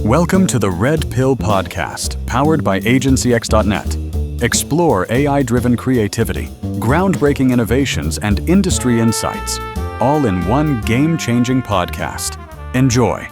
Welcome to the Red Pill Podcast, powered by AgencyX.net. Explore AI-driven creativity, groundbreaking innovations, and industry insights, all in one game-changing podcast. Enjoy.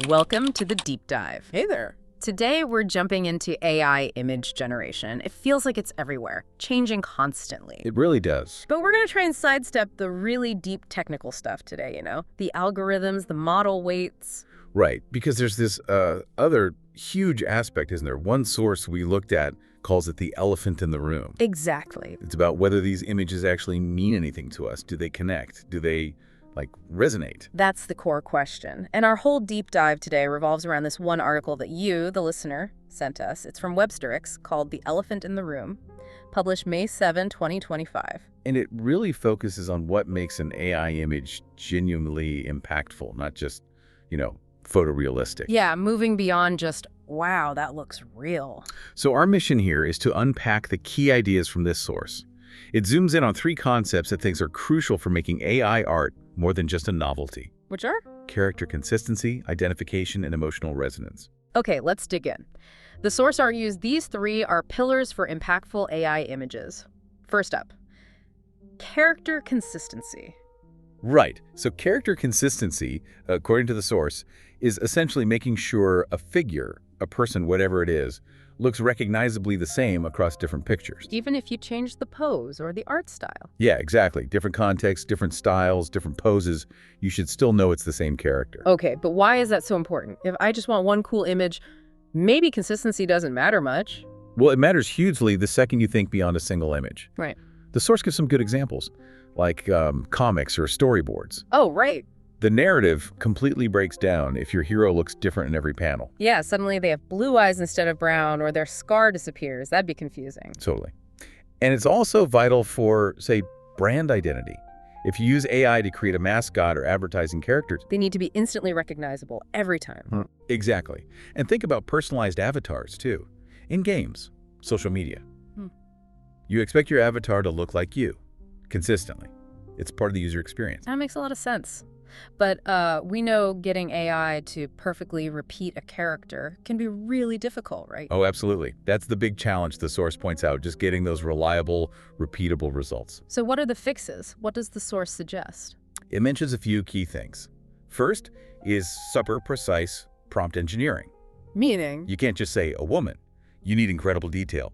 Welcome to the Deep Dive. Hey there. Today, we're jumping into AI image generation. It feels like it's everywhere, changing constantly. It really does. But we're going to try and sidestep the really deep technical stuff today, the algorithms, the model weights. Right, because there's this other huge aspect, isn't there? One source we looked at calls it the elephant in the room. Exactly. It's about whether these images actually mean anything to us. Do they connect? Do they, resonate? That's the core question. And our whole deep dive today revolves around this one article that you, the listener, sent us. It's from Websterix, called The Elephant in the Room, published May 7, 2025. And it really focuses on what makes an AI image genuinely impactful, not just, photorealistic. Yeah, moving beyond just, wow, that looks real. So our mission here is to unpack the key ideas from this source. It zooms in on three concepts that thinks are crucial for making AI art more than just a novelty. Which are? Character consistency, identification, and emotional resonance. Okay, let's dig in. The source argues these three are pillars for impactful AI images. First up, character consistency. Right. So character consistency, according to the source, is essentially making sure a figure, a person, whatever it is, looks recognizably the same across different pictures. Even if you change the pose or the art style. Yeah, exactly. Different contexts, different styles, different poses, you should still know it's the same character. Okay, but why is that so important? If I just want one cool image, maybe consistency doesn't matter much. Well, it matters hugely the second you think beyond a single image. Right. The source gives some good examples, like comics or storyboards. Oh, right. The narrative completely breaks down if your hero looks different in every panel. Yeah, suddenly they have blue eyes instead of brown, or their scar disappears. That'd be confusing. Totally. And it's also vital for, say, brand identity. If you use AI to create a mascot or advertising characters, They need to be instantly recognizable every time. Exactly. And think about personalized avatars, too. In games, social media. You expect your avatar to look like you, consistently. It's part of the user experience. That makes a lot of sense. But we know getting AI to perfectly repeat a character can be really difficult, right? Oh, absolutely. That's the big challenge the source points out, just getting those reliable, repeatable results. So what are the fixes? What does the source suggest? It mentions a few key things. First is super precise prompt engineering. Meaning? You can't just say a woman. You need incredible detail.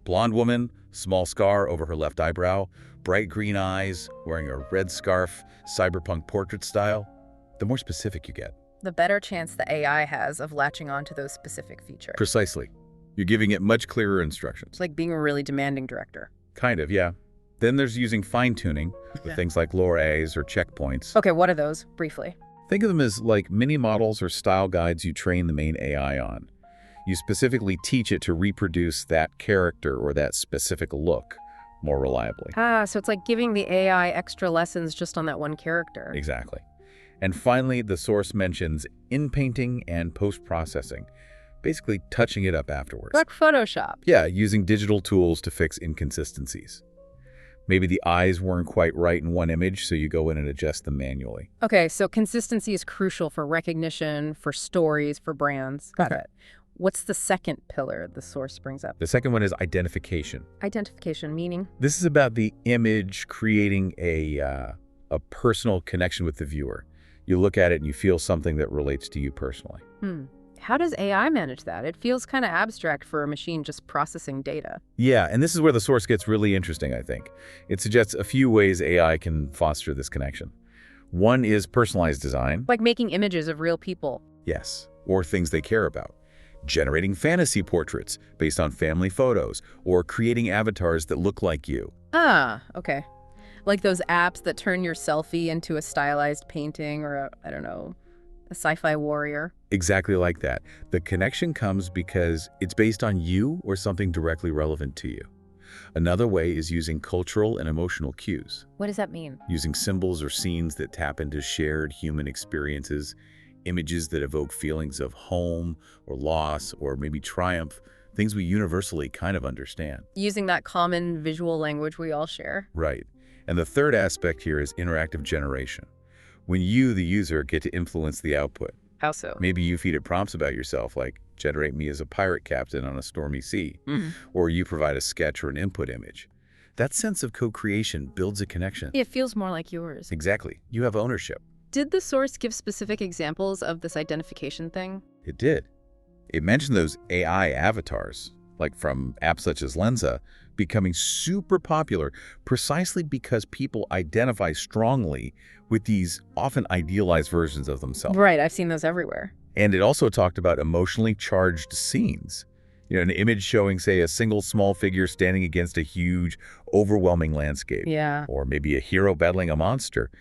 Blonde woman, small scar over her left eyebrow, bright green eyes, wearing a red scarf, cyberpunk portrait style. The more specific you get. The better chance the AI has of latching on to those specific features. Precisely. You're giving it much clearer instructions. It's like being a really demanding director. Kind of, yeah. Then there's using fine-tuning with things like lower-A's or checkpoints. Okay, what are those, briefly? Think of them as like mini models or style guides you train the main AI on. You specifically teach it to reproduce that character or that specific look more reliably. So it's like giving the AI extra lessons just on that one character. Exactly. And finally, the source mentions in-painting and post-processing, basically touching it up afterwards. Like Photoshop. Yeah, using digital tools to fix inconsistencies. Maybe the eyes weren't quite right in one image, so you go in and adjust them manually. Okay, so consistency is crucial for recognition, for stories, for brands. Got it. What's the second pillar the source brings up? The second one is identification. Identification, meaning? This is about the image creating a personal connection with the viewer. You look at it and you feel something that relates to you personally. How does AI manage that? It feels kind of abstract for a machine just processing data. Yeah, and this is where the source gets really interesting, I think. It suggests a few ways AI can foster this connection. One is personalized design. Like making images of real people. Yes, or things they care about. Generating fantasy portraits based on family photos, or creating avatars that look like you. Okay. Like those apps that turn your selfie into a stylized painting or a sci-fi warrior. Exactly like that. The connection comes because it's based on you or something directly relevant to you. Another way is using cultural and emotional cues. What does that mean? Using symbols or scenes that tap into shared human experiences, images that evoke feelings of home or loss or maybe triumph, things we universally kind of understand. Using that common visual language we all share. Right. And the third aspect here is interactive generation. When you, the user, get to influence the output, How so? Maybe you feed it prompts about yourself, like generate me as a pirate captain on a stormy sea, or you provide a sketch or an input image. That sense of co-creation builds a connection. It feels more like yours. Exactly. You have ownership. Did the source give specific examples of this identification thing? It did. It mentioned those AI avatars, like from apps such as Lensa, becoming super popular precisely because people identify strongly with these often idealized versions of themselves. Right, I've seen those everywhere. And it also talked about emotionally charged scenes. An image showing, say, a single small figure standing against a huge, overwhelming landscape. Yeah. Or maybe a hero battling a monster.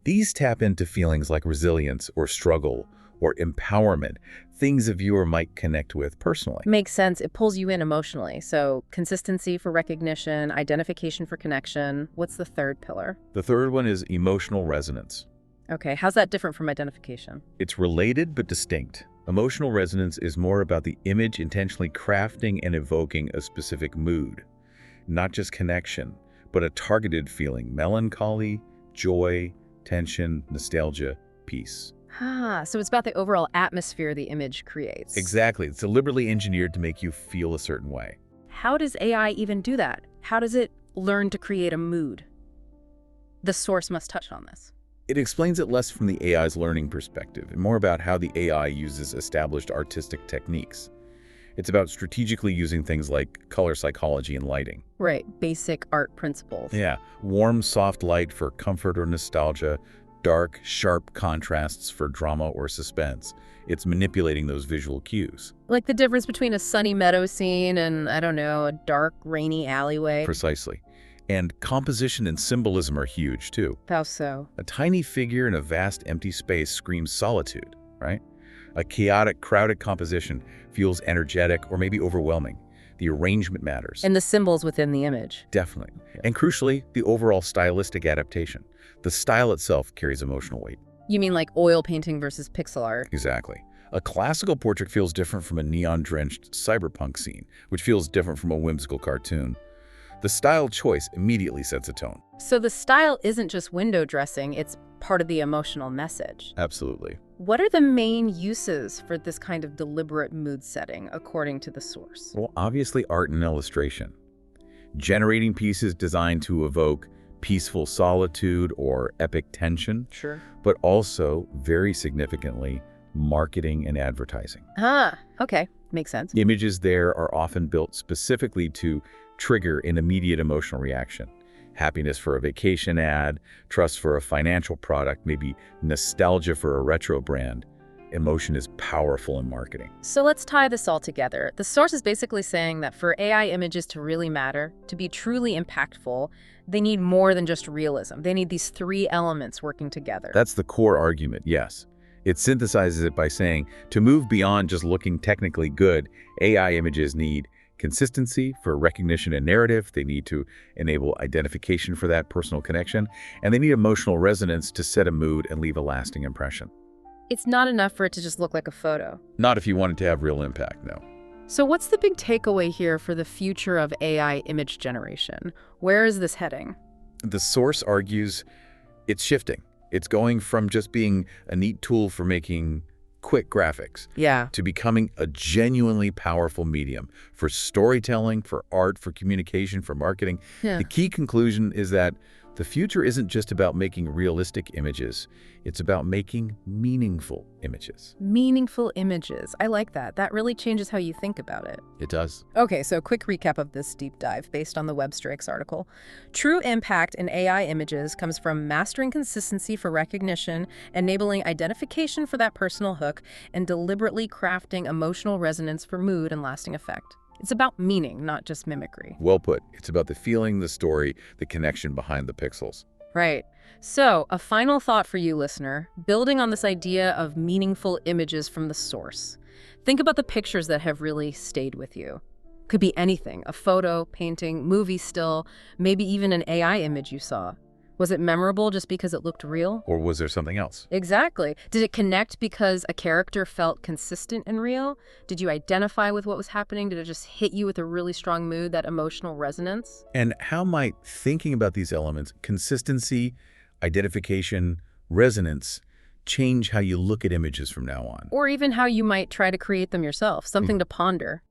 These tap into feelings like resilience or struggle or empowerment, things a viewer might connect with personally. Makes sense. It pulls you in emotionally. So consistency for recognition, identification for connection. What's the third pillar? The third one is emotional resonance. Okay, how's that different from identification? It's related but distinct. Emotional resonance is more about the image intentionally crafting and evoking a specific mood, not just connection, but a targeted feeling: melancholy, joy, tension, nostalgia, peace. So it's about the overall atmosphere the image creates. Exactly. It's deliberately engineered to make you feel a certain way. How does AI even do that? How does it learn to create a mood? The source must touch on this. It explains it less from the AI's learning perspective and more about how the AI uses established artistic techniques. It's about strategically using things like color psychology and lighting. Right, basic art principles. Yeah, warm, soft light for comfort or nostalgia, dark, sharp contrasts for drama or suspense. It's manipulating those visual cues. Like the difference between a sunny meadow scene and, I don't know, a dark, rainy alleyway. Precisely. And composition and symbolism are huge, too. How so? A tiny figure in a vast empty space screams solitude, right? A chaotic, crowded composition feels energetic or maybe overwhelming. The arrangement matters. And the symbols within the image. Definitely. And crucially, the overall stylistic adaptation. The style itself carries emotional weight. You mean like oil painting versus pixel art? Exactly. A classical portrait feels different from a neon-drenched cyberpunk scene, which feels different from a whimsical cartoon. The style choice immediately sets a tone. So the style isn't just window dressing, it's part of the emotional message. Absolutely. What are the main uses for this kind of deliberate mood setting, according to the source? Well, obviously art and illustration. Generating pieces designed to evoke peaceful solitude or epic tension, Sure. but also, very significantly, marketing and advertising. Okay. Makes sense. Images there are often built specifically to trigger an immediate emotional reaction. Happiness for a vacation ad, trust for a financial product, maybe nostalgia for a retro brand. Emotion is powerful in marketing. So let's tie this all together. The source is basically saying that for AI images to really matter, to be truly impactful, they need more than just realism. They need these three elements working together. That's the core argument, yes. It synthesizes it by saying, to move beyond just looking technically good, AI images need consistency for recognition and narrative, they need to enable identification for that personal connection, and they need emotional resonance to set a mood and leave a lasting impression. It's not enough for it to just look like a photo. Not if you want it to have real impact, no. So what's the big takeaway here for the future of AI image generation? Where is this heading? The source argues it's shifting. It's going from just being a neat tool for making quick graphics to becoming a genuinely powerful medium for storytelling, for art, for communication, for marketing. Yeah. The key conclusion is that the future isn't just about making realistic images. It's about making meaningful images. Meaningful images. I like that. That really changes how you think about it. It does. Okay, so quick recap of this deep dive based on the Websterix article. True impact in AI images comes from mastering consistency for recognition, enabling identification for that personal hook, and deliberately crafting emotional resonance for mood and lasting effect. It's about meaning, not just mimicry. Well put. It's about the feeling, the story, the connection behind the pixels. Right. So, a final thought for you, listener, building on this idea of meaningful images from the source. Think about the pictures that have really stayed with you. Could be anything, a photo, painting, movie still, maybe even an AI image you saw. Was it memorable just because it looked real? Or was there something else? Exactly. Did it connect because a character felt consistent and real? Did you identify with what was happening? Did it just hit you with a really strong mood, that emotional resonance? And how might thinking about these elements, consistency, identification, resonance, change how you look at images from now on. Or even how you might try to create them yourself, something to ponder.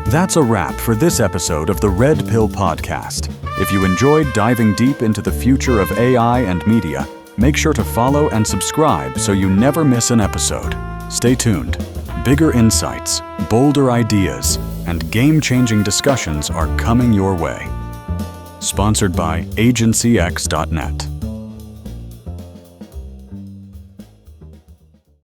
That's a wrap for this episode of the Red Pill Podcast. If you enjoyed diving deep into the future of AI and media, make sure to follow and subscribe so you never miss an episode. Stay tuned. Bigger insights, bolder ideas, and game-changing discussions are coming your way. Sponsored by AgencyX.net.